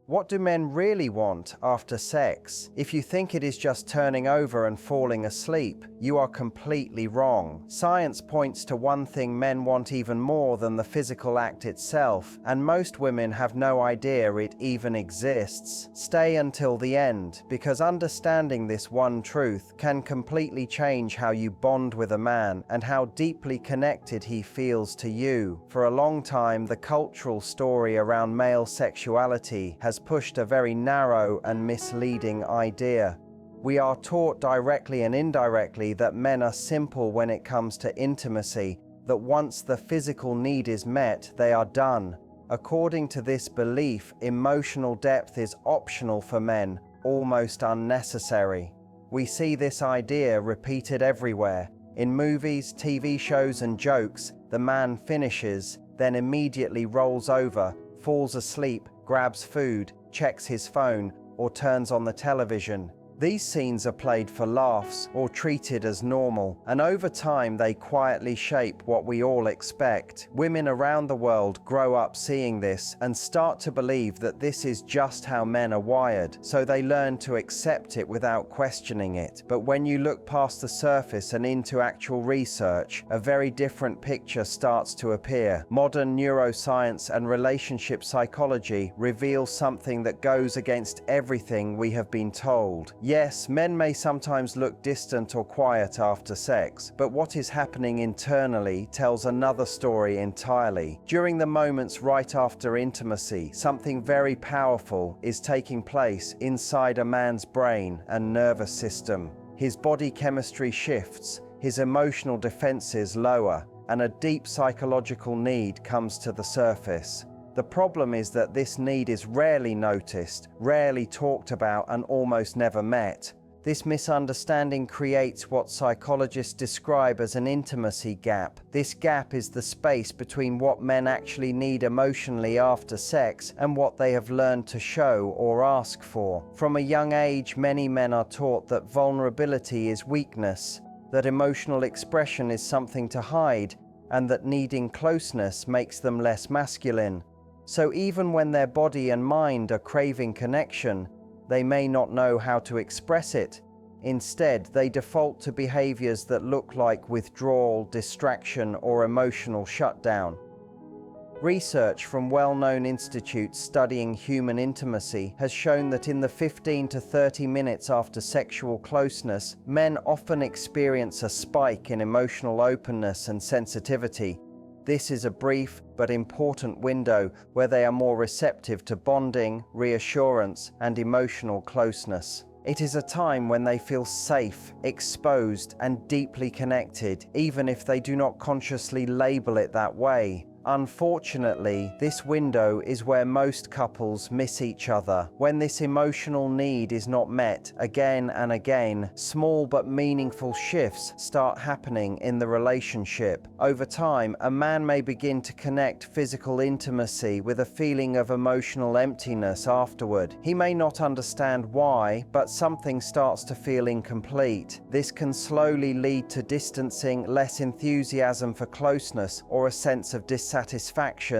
What do men really want after sex? If you think it is just turning over and falling asleep, you are completely wrong. Science points to one thing men want even more than the physical act itself, and most women have no idea it even exists. Stay until the end, because understanding this one truth can completely change how you bond with a man and how deeply connected he feels to you. For a long time, the cultural story around male sexuality has pushed a very narrow and misleading idea. We are taught directly and indirectly that men are simple when it comes to intimacy, that once the physical need is met, they are done. According to this belief, emotional depth is optional for men, almost unnecessary. We see this idea repeated everywhere. In movies, TV shows, and jokes, the man finishes, then immediately rolls over, falls asleep, grabs food, checks his phone, or turns on the television. These scenes are played for laughs or treated as normal, and over time they quietly shape what we all expect. Women around the world grow up seeing this and start to believe that this is just how men are wired, so they learn to accept it without questioning it. But when you look past the surface and into actual research, a very different picture starts to appear. Modern neuroscience and relationship psychology reveal something that goes against everything we have been told. Yes, men may sometimes look distant or quiet after sex, but what is happening internally tells another story entirely. During the moments right after intimacy, something very powerful is taking place inside a man's brain and nervous system. His body chemistry shifts, his emotional defenses lower, and a deep psychological need comes to the surface. The problem is that this need is rarely noticed, rarely talked about, and almost never met. This misunderstanding creates what psychologists describe as an intimacy gap. This gap is the space between what men actually need emotionally after sex and what they have learned to show or ask for. From a young age, many men are taught that vulnerability is weakness, that emotional expression is something to hide, and that needing closeness makes them less masculine. So even when their body and mind are craving connection, they may not know how to express it. Instead, they default to behaviors that look like withdrawal, distraction, or emotional shutdown. Research from well-known institutes studying human intimacy has shown that in the 15 to 30 minutes after sexual closeness, men often experience a spike in emotional openness and sensitivity. This is a brief but important window where they are more receptive to bonding, reassurance, and emotional closeness. It is a time when they feel safe, exposed, and deeply connected, even if they do not consciously label it that way. Unfortunately, this window is where most couples miss each other. When this emotional need is not met again and again, small but meaningful shifts start happening in the relationship. Over time, a man may begin to connect physical intimacy with a feeling of emotional emptiness afterward. He may not understand why, but something starts to feel incomplete. This can slowly lead to distancing, less enthusiasm for closeness, or a sense of dissatisfaction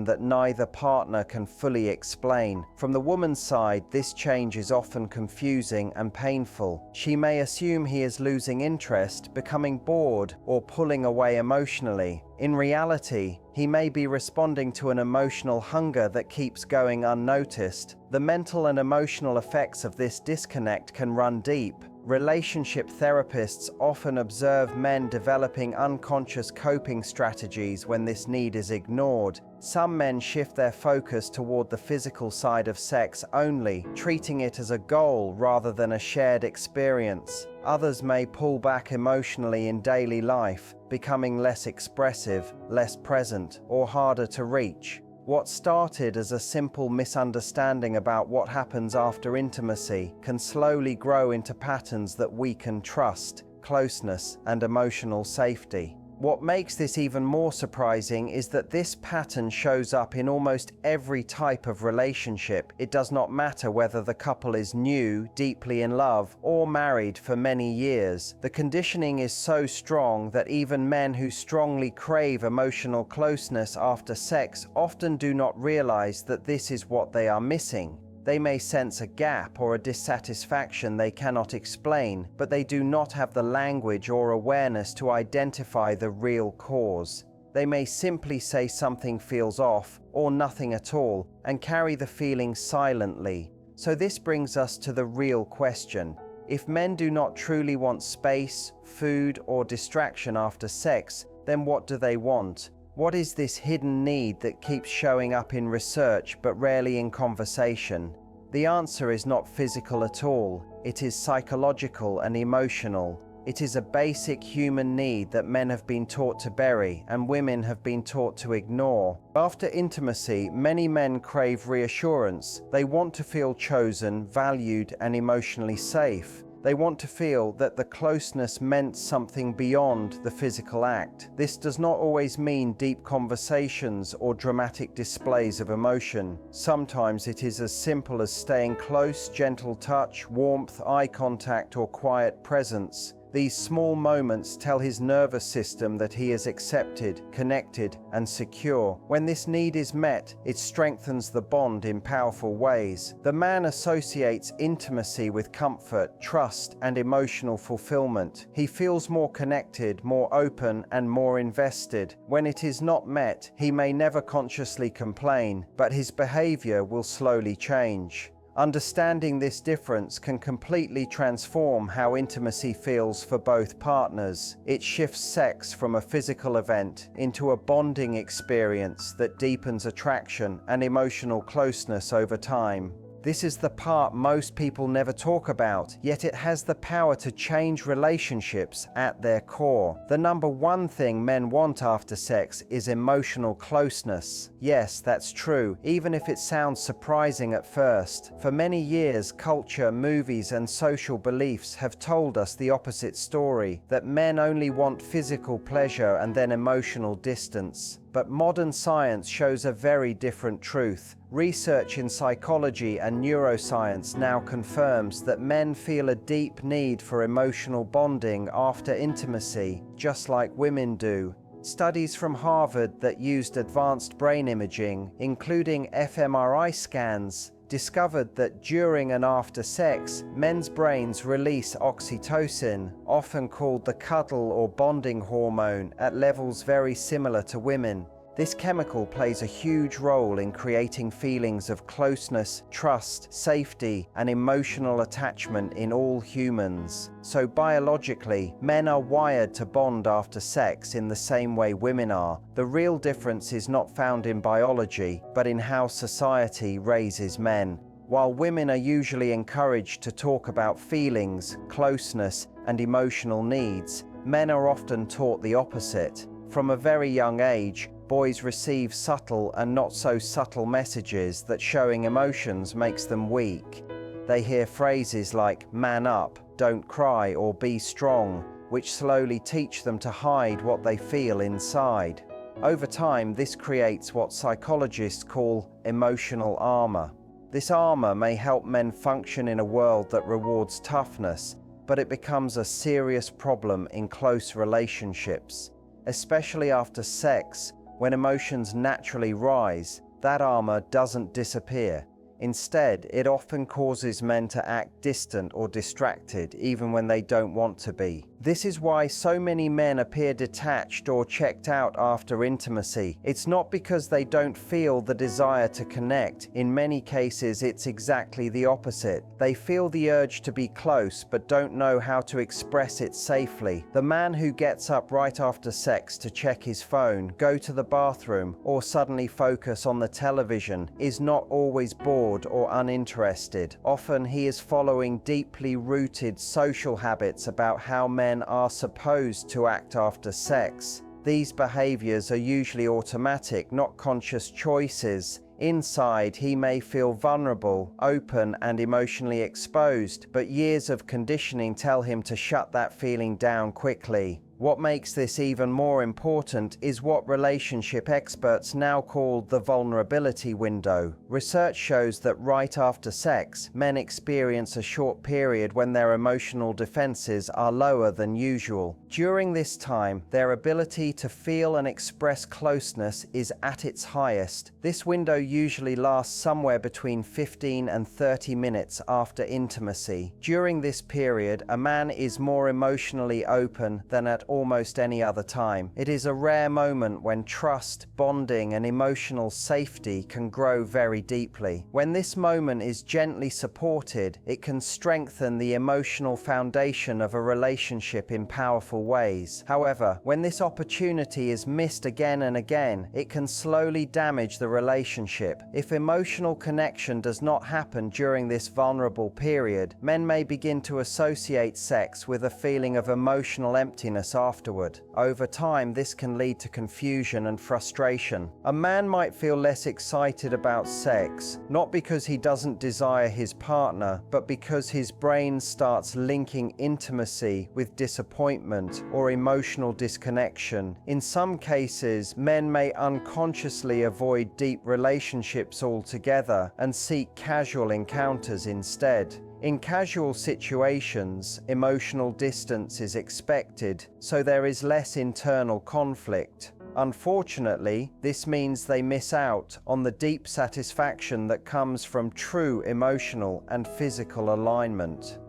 that neither partner can fully explain. From the woman's side, this change is often confusing and painful. She may assume he is losing interest, becoming bored, or pulling away emotionally. In reality, he may be responding to an emotional hunger that keeps going unnoticed. The mental and emotional effects of this disconnect can run deep. Relationship therapists often observe men developing unconscious coping strategies when this need is ignored. Some men shift their focus toward the physical side of sex only, treating it as a goal rather than a shared experience. Others may pull back emotionally in daily life, becoming less expressive, less present, or harder to reach. What started as a simple misunderstanding about what happens after intimacy can slowly grow into patterns that weaken trust, closeness, and emotional safety. What makes this even more surprising is that this pattern shows up in almost every type of relationship. It does not matter whether the couple is new, deeply in love, or married for many years. The conditioning is so strong that even men who strongly crave emotional closeness after sex often do not realize that this is what they are missing. They may sense a gap or a dissatisfaction they cannot explain, but they do not have the language or awareness to identify the real cause. They may simply say something feels off, or nothing at all, and carry the feeling silently. So this brings us to the real question. If men do not truly want space, food, or distraction after sex, then what do they want? What is this hidden need that keeps showing up in research but rarely in conversation? The answer is not physical at all. It is psychological and emotional. It is a basic human need that men have been taught to bury and women have been taught to ignore. After intimacy, many men crave reassurance. They want to feel chosen, valued, and emotionally safe. They want to feel that the closeness meant something beyond the physical act. This does not always mean deep conversations or dramatic displays of emotion. Sometimes it is as simple as staying close, gentle touch, warmth, eye contact, or quiet presence. These small moments tell his nervous system that he is accepted, connected, and secure. When this need is met, it strengthens the bond in powerful ways. The man associates intimacy with comfort, trust, and emotional fulfillment. He feels more connected, more open, and more invested. When it is not met, he may never consciously complain, but his behavior will slowly change. Understanding this difference can completely transform how intimacy feels for both partners. It shifts sex from a physical event into a bonding experience that deepens attraction and emotional closeness over time. This is the part most people never talk about, yet it has the power to change relationships at their core. The number one thing men want after sex is emotional closeness. Yes, that's true, even if it sounds surprising at first. For many years, culture, movies, and social beliefs have told us the opposite story, that men only want physical pleasure and then emotional distance. But modern science shows a very different truth. Research in psychology and neuroscience now confirms that men feel a deep need for emotional bonding after intimacy, just like women do. Studies from Harvard that used advanced brain imaging, including fMRI scans, discovered that during and after sex, men's brains release oxytocin, often called the cuddle or bonding hormone, at levels very similar to women. This chemical plays a huge role in creating feelings of closeness, trust, safety, and emotional attachment in all humans. So biologically, men are wired to bond after sex in the same way women are. The real difference is not found in biology, but in how society raises men. While women are usually encouraged to talk about feelings, closeness, and emotional needs, men are often taught the opposite. From a very young age, boys receive subtle and not so subtle messages that showing emotions makes them weak. They hear phrases like "man up," "don't cry," or "be strong," which slowly teach them to hide what they feel inside. Over time, this creates what psychologists call emotional armor. This armor may help men function in a world that rewards toughness, but it becomes a serious problem in close relationships. Especially after sex, when emotions naturally rise, that armor doesn't disappear. Instead, it often causes men to act distant or distracted, even when they don't want to be. This is why so many men appear detached or checked out after intimacy. It's not because they don't feel the desire to connect. In many cases, it's exactly the opposite. They feel the urge to be close, but don't know how to express it safely. The man who gets up right after sex to check his phone, go to the bathroom, or suddenly focus on the television is not always bored or uninterested. Often he is following deeply rooted social habits about how men are supposed to act after sex. These behaviors are usually automatic, not conscious choices. Inside, he may feel vulnerable, open, and emotionally exposed, but years of conditioning tell him to shut that feeling down quickly. What makes this even more important is what relationship experts now call the vulnerability window. Research shows that right after sex, men experience a short period when their emotional defenses are lower than usual. During this time, their ability to feel and express closeness is at its highest. This window usually lasts somewhere between 15 and 30 minutes after intimacy. During this period, a man is more emotionally open than at almost any other time. It is a rare moment when trust, bonding, and emotional safety can grow very deeply. When this moment is gently supported, it can strengthen the emotional foundation of a relationship in powerful ways. However, when this opportunity is missed again and again, it can slowly damage the relationship. If emotional connection does not happen during this vulnerable period, men may begin to associate sex with a feeling of emotional emptiness afterward. Over time, this can lead to confusion and frustration. A man might feel less excited about sex, not because he doesn't desire his partner, but because his brain starts linking intimacy with disappointment or emotional disconnection. In some cases, men may unconsciously avoid deep relationships altogether and seek casual encounters instead. In casual situations, emotional distance is expected, so there is less internal conflict. Unfortunately, this means they miss out on the deep satisfaction that comes from true emotional and physical alignment.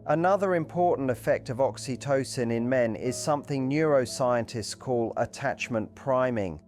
Another important effect of oxytocin in men is something neuroscientists call attachment priming.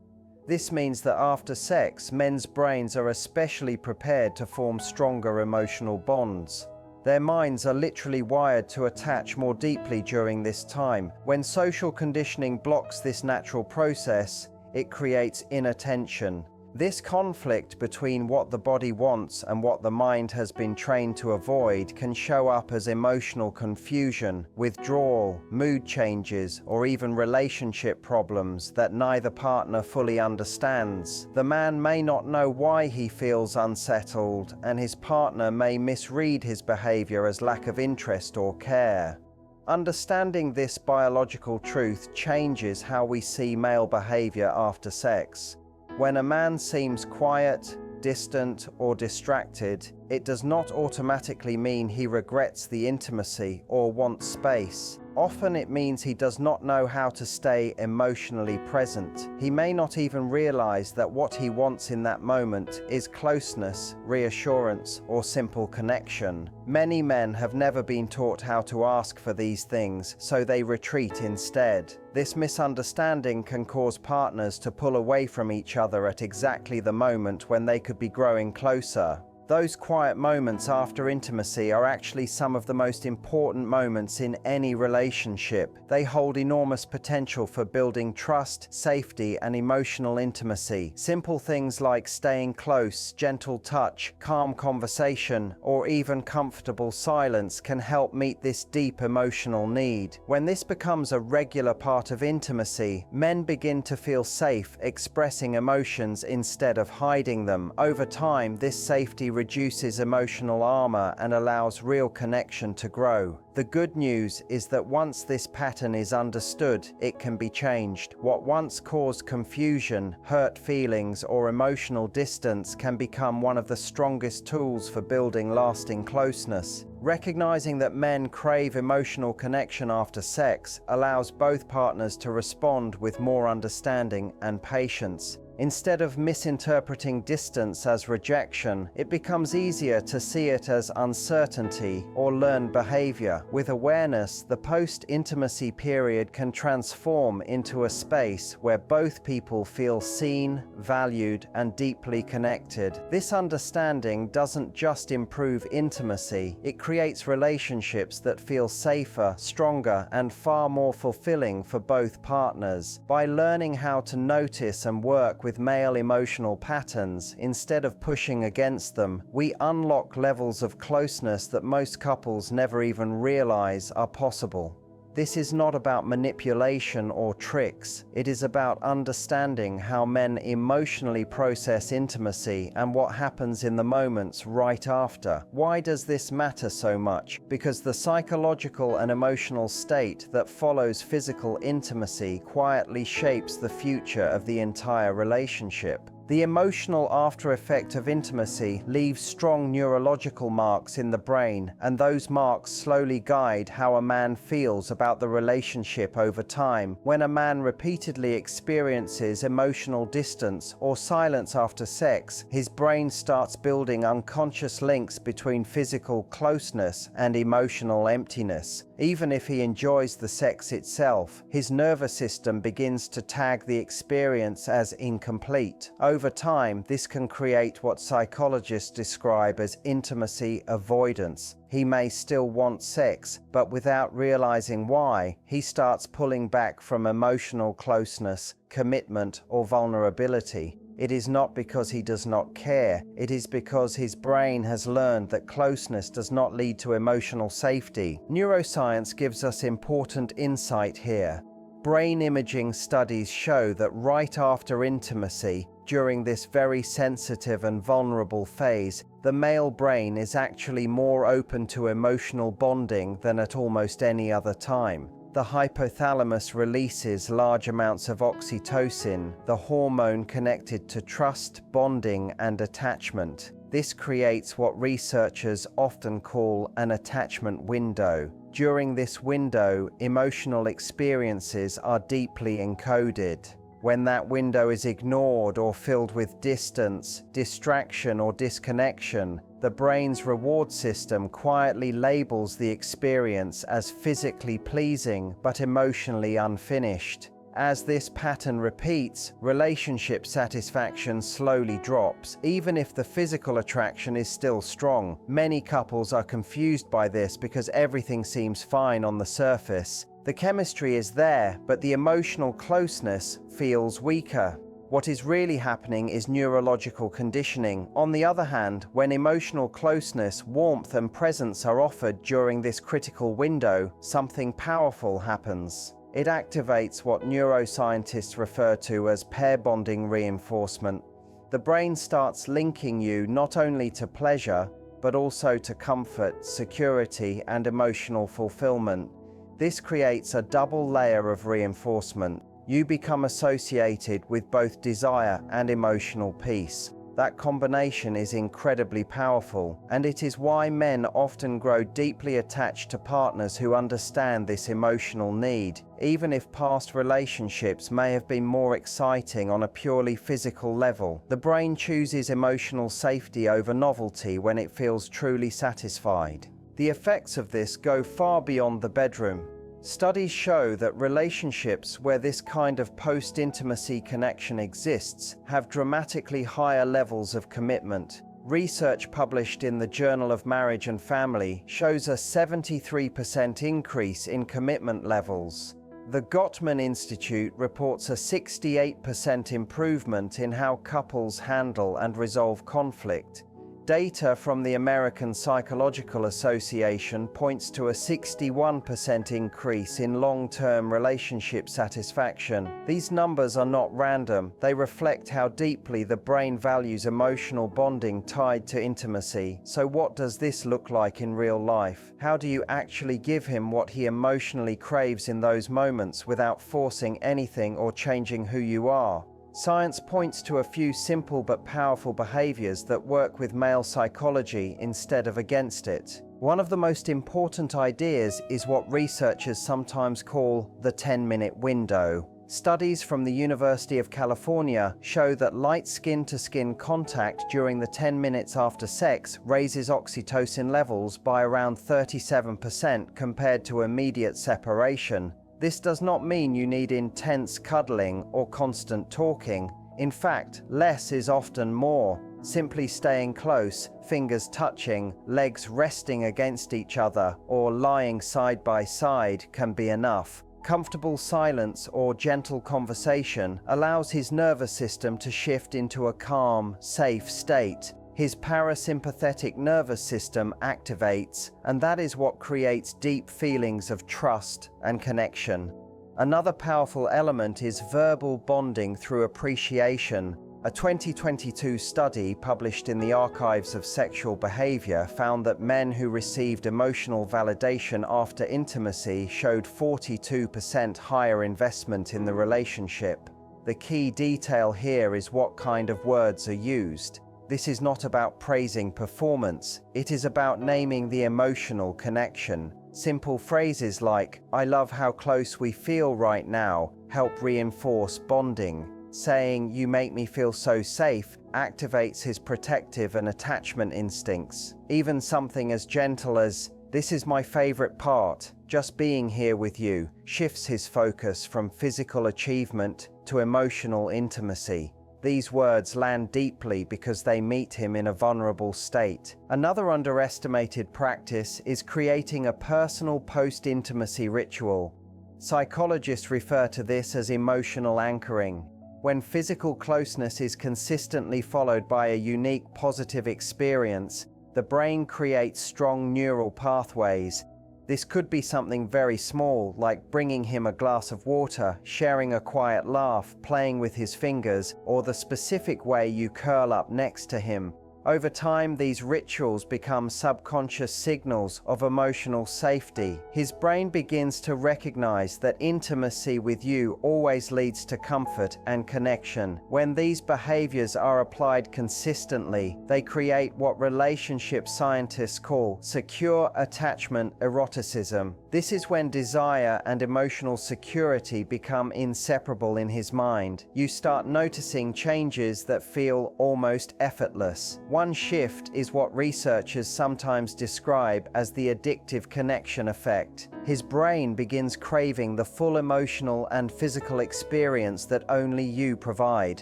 This means that after sex, men's brains are especially prepared to form stronger emotional bonds. Their minds are literally wired to attach more deeply during this time. When social conditioning blocks this natural process, it creates inattention. This conflict between what the body wants and what the mind has been trained to avoid can show up as emotional confusion, withdrawal, mood changes, or even relationship problems that neither partner fully understands. The man may not know why he feels unsettled, and his partner may misread his behavior as lack of interest or care. Understanding this biological truth changes how we see male behavior after sex. When a man seems quiet, distant, or distracted, it does not automatically mean he regrets the intimacy or wants space. Often it means he does not know how to stay emotionally present. He may not even realize that what he wants in that moment is closeness, reassurance, or simple connection. Many men have never been taught how to ask for these things, so they retreat instead. This misunderstanding can cause partners to pull away from each other at exactly the moment when they could be growing closer. Those quiet moments after intimacy are actually some of the most important moments in any relationship. They hold enormous potential for building trust, safety, and emotional intimacy. Simple things like staying close, gentle touch, calm conversation, or even comfortable silence can help meet this deep emotional need. When this becomes a regular part of intimacy, men begin to feel safe expressing emotions instead of hiding them. Over time, this safety reduces emotional armor and allows real connection to grow. The good news is that once this pattern is understood, it can be changed. What once caused confusion, hurt feelings, or emotional distance can become one of the strongest tools for building lasting closeness. Recognizing that men crave emotional connection after sex allows both partners to respond with more understanding and patience. Instead of misinterpreting distance as rejection, it becomes easier to see it as uncertainty or learned behavior. With awareness, the post-intimacy period can transform into a space where both people feel seen, valued, and deeply connected. This understanding doesn't just improve intimacy, it creates relationships that feel safer, stronger, and far more fulfilling for both partners. By learning how to notice and work with male emotional patterns instead of pushing against them, we unlock levels of closeness that most couples never even realize are possible. This is not about manipulation or tricks. It is about understanding how men emotionally process intimacy and what happens in the moments right after. Why does this matter so much? Because the psychological and emotional state that follows physical intimacy quietly shapes the future of the entire relationship. The emotional after effect of intimacy leaves strong neurological marks in the brain, and those marks slowly guide how a man feels about the relationship over time. When a man repeatedly experiences emotional distance or silence after sex, his brain starts building unconscious links between physical closeness and emotional emptiness. Even if he enjoys the sex itself, his nervous system begins to tag the experience as incomplete. Over time, this can create what psychologists describe as intimacy avoidance. He may still want sex, but without realizing why, he starts pulling back from emotional closeness, commitment, or vulnerability. It is not because he does not care, it is because his brain has learned that closeness does not lead to emotional safety. Neuroscience gives us important insight here. Brain imaging studies show that right after intimacy, during this very sensitive and vulnerable phase, the male brain is actually more open to emotional bonding than at almost any other time. The hypothalamus releases large amounts of oxytocin, the hormone connected to trust, bonding, and attachment. This creates what researchers often call an attachment window. During this window, emotional experiences are deeply encoded. When that window is ignored or filled with distance, distraction, or disconnection, the brain's reward system quietly labels the experience as physically pleasing but emotionally unfinished. As this pattern repeats, relationship satisfaction slowly drops, even if the physical attraction is still strong. Many couples are confused by this because everything seems fine on the surface. The chemistry is there, but the emotional closeness feels weaker. What is really happening is neurological conditioning. On the other hand, when emotional closeness, warmth, and presence are offered during this critical window, something powerful happens. It activates what neuroscientists refer to as pair bonding reinforcement. The brain starts linking you not only to pleasure, but also to comfort, security, and emotional fulfillment. This creates a double layer of reinforcement. You become associated with both desire and emotional peace. That combination is incredibly powerful, and it is why men often grow deeply attached to partners who understand this emotional need, even if past relationships may have been more exciting on a purely physical level. The brain chooses emotional safety over novelty when it feels truly satisfied. The effects of this go far beyond the bedroom. Studies show that relationships where this kind of post-intimacy connection exists have dramatically higher levels of commitment. Research published in the Journal of Marriage and Family shows a 73% increase in commitment levels. The Gottman Institute reports a 68% improvement in how couples handle and resolve conflict. Data from the American Psychological Association points to a 61% increase in long-term relationship satisfaction. These numbers are not random. They reflect how deeply the brain values emotional bonding tied to intimacy. So what does this look like in real life? How do you actually give him what he emotionally craves in those moments without forcing anything or changing who you are? Science points to a few simple but powerful behaviors that work with male psychology instead of against it. One of the most important ideas is what researchers sometimes call the 10-minute window. Studies from the University of California show that light skin-to-skin contact during the 10 minutes after sex raises oxytocin levels by around 37% compared to immediate separation. This does not mean you need intense cuddling or constant talking. In fact, less is often more. Simply staying close, fingers touching, legs resting against each other, or lying side by side can be enough. Comfortable silence or gentle conversation allows his nervous system to shift into a calm, safe state. His parasympathetic nervous system activates, and that is what creates deep feelings of trust and connection. Another powerful element is verbal bonding through appreciation. A 2022 study published in the Archives of Sexual Behavior found that men who received emotional validation after intimacy showed 42% higher investment in the relationship. The key detail here is what kind of words are used. This is not about praising performance, it is about naming the emotional connection. Simple phrases like, "I love how close we feel right now," help reinforce bonding. Saying, "You make me feel so safe," activates his protective and attachment instincts. Even something as gentle as, "This is my favorite part, just being here with you," shifts his focus from physical achievement to emotional intimacy. These words land deeply because they meet him in a vulnerable state. Another underestimated practice is creating a personal post-intimacy ritual. Psychologists refer to this as emotional anchoring. When physical closeness is consistently followed by a unique positive experience, the brain creates strong neural pathways. This could be something very small, like bringing him a glass of water, sharing a quiet laugh, playing with his fingers, or the specific way you curl up next to him. Over time, these rituals become subconscious signals of emotional safety. His brain begins to recognize that intimacy with you always leads to comfort and connection. When these behaviors are applied consistently, they create what relationship scientists call secure attachment eroticism. This is when desire and emotional security become inseparable in his mind. You start noticing changes that feel almost effortless. One shift is what researchers sometimes describe as the addictive connection effect. His brain begins craving the full emotional and physical experience that only you provide.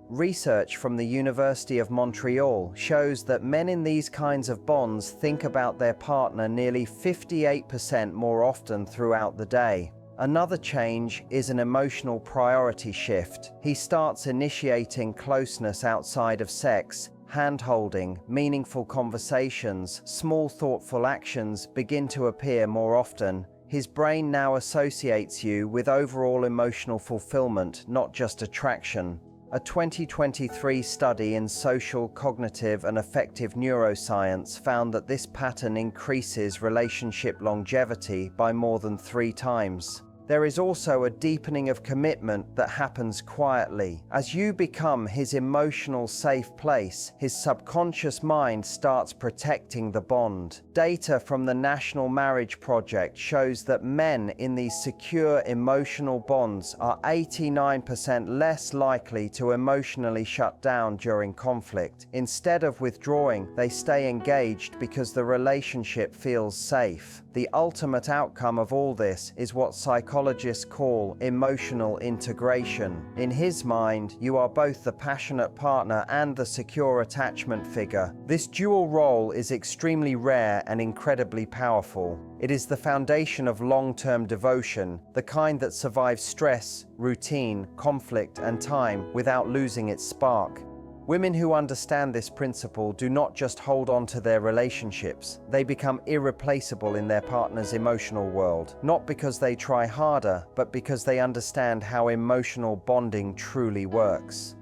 Research from the University of Montreal shows that men in these kinds of bonds think about their partner nearly 58% more often throughout the day. Another change is an emotional priority shift. He starts initiating closeness outside of sex. Hand-holding, meaningful conversations, small thoughtful actions begin to appear more often. His brain now associates you with overall emotional fulfillment, not just attraction. A 2023 study in social, cognitive, and affective neuroscience found that this pattern increases relationship longevity by more than 3 times. There is also a deepening of commitment that happens quietly. As you become his emotional safe place, his subconscious mind starts protecting the bond. Data from the National Marriage Project shows that men in these secure emotional bonds are 89% less likely to emotionally shut down during conflict. Instead of withdrawing, they stay engaged because the relationship feels safe. The ultimate outcome of all this is what psychologists call emotional integration. In his mind, you are both the passionate partner and the secure attachment figure. This dual role is extremely rare and incredibly powerful. It is the foundation of long-term devotion, the kind that survives stress, routine, conflict, and time without losing its spark. Women who understand this principle do not just hold on to their relationships, they become irreplaceable in their partner's emotional world, not because they try harder, but because they understand how emotional bonding truly works.